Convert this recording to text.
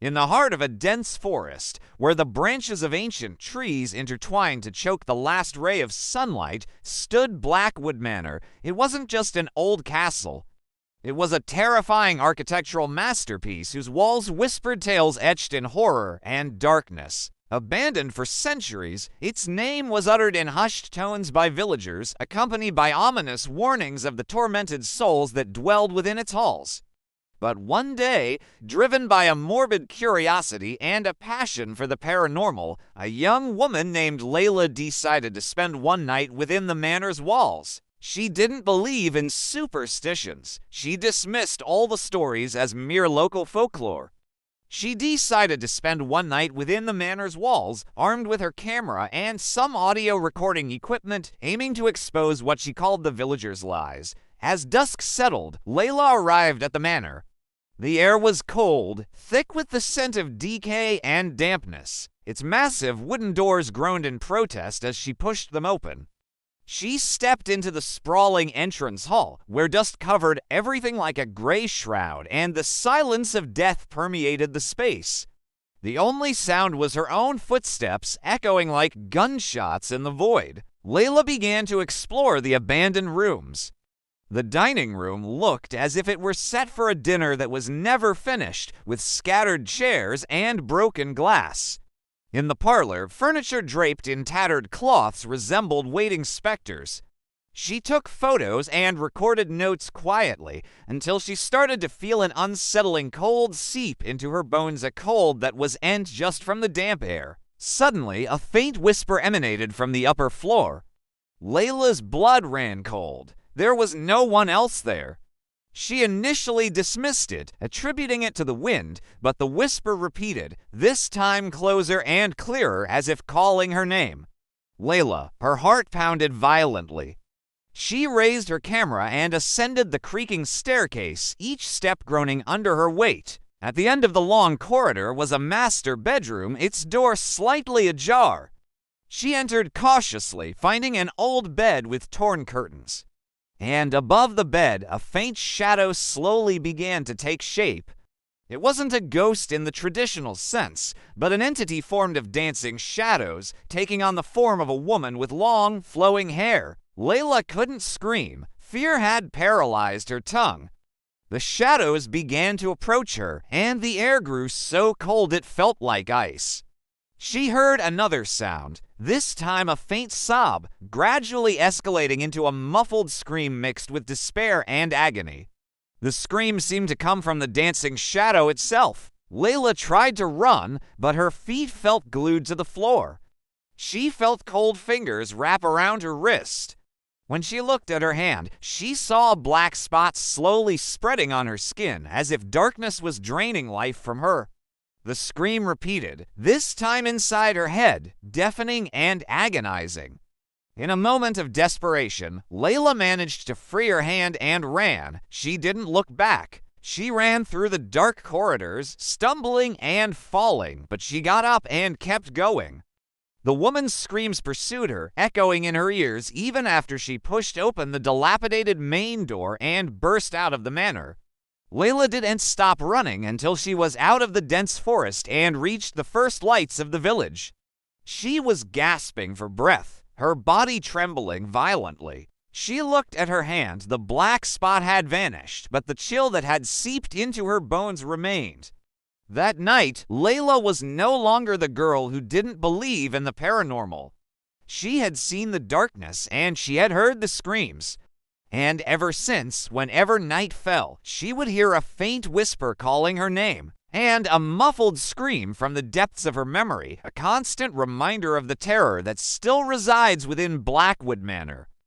In the heart of a dense forest, where the branches of ancient trees intertwined to choke the last ray of sunlight, stood Blackwood Manor. It wasn't just an old castle. It was a terrifying architectural masterpiece whose walls whispered tales etched in horror and darkness. Abandoned for centuries, its name was uttered in hushed tones by villagers, accompanied by ominous warnings of the tormented souls that dwelled within its halls. But one day, driven by a morbid curiosity and a passion for the paranormal, a young woman named Layla decided to spend one night within the manor's walls. She didn't believe in superstitions. She dismissed all the stories as mere local folklore. She decided to spend one night within the manor's walls, armed with her camera and some audio recording equipment, aiming to expose what she called the villagers' lies. As dusk settled, Layla arrived at the manor. The air was cold, thick with the scent of decay and dampness. Its massive wooden doors groaned in protest as she pushed them open. She stepped into the sprawling entrance hall, where dust covered everything like a gray shroud, and the silence of death permeated the space. The only sound was her own footsteps, echoing like gunshots in the void. Layla began to explore the abandoned rooms. The dining room looked as if it were set for a dinner that was never finished, with scattered chairs and broken glass. In the parlor, furniture draped in tattered cloths resembled waiting specters. She took photos and recorded notes quietly until she started to feel an unsettling cold seep into her bones, a cold that was ent just from the damp air. Suddenly, a faint whisper emanated from the upper floor. Layla's blood ran cold. There was no one else there. She initially dismissed it, attributing it to the wind, but the whisper repeated, this time closer and clearer, as if calling her name. Layla, her heart pounded violently. She raised her camera and ascended the creaking staircase, each step groaning under her weight. At the end of the long corridor was a master bedroom, its door slightly ajar. She entered cautiously, finding an old bed with torn curtains. And above the bed, a faint shadow slowly began to take shape. It wasn't a ghost in the traditional sense, but an entity formed of dancing shadows, taking on the form of a woman with long, flowing hair. Layla couldn't scream. Fear had paralyzed her tongue. The shadows began to approach her, and the air grew so cold it felt like ice. She heard another sound, this time a faint sob, gradually escalating into a muffled scream mixed with despair and agony. The scream seemed to come from the dancing shadow itself. Layla tried to run, but her feet felt glued to the floor. She felt cold fingers wrap around her wrist. When she looked at her hand, she saw a black spot slowly spreading on her skin, as if darkness was draining life from her. The scream repeated, this time inside her head, deafening and agonizing. In a moment of desperation, Layla managed to free her hand and ran. She didn't look back. She ran through the dark corridors, stumbling and falling, but she got up and kept going. The woman's screams pursued her, echoing in her ears even after she pushed open the dilapidated main door and burst out of the manor. Layla didn't stop running until she was out of the dense forest and reached the first lights of the village. She was gasping for breath, her body trembling violently. She looked at her hand. The black spot had vanished, but the chill that had seeped into her bones remained. That night, Layla was no longer the girl who didn't believe in the paranormal. She had seen the darkness and she had heard the screams. And ever since, whenever night fell, she would hear a faint whisper calling her name, and a muffled scream from the depths of her memory, a constant reminder of the terror that still resides within Blackwood Manor.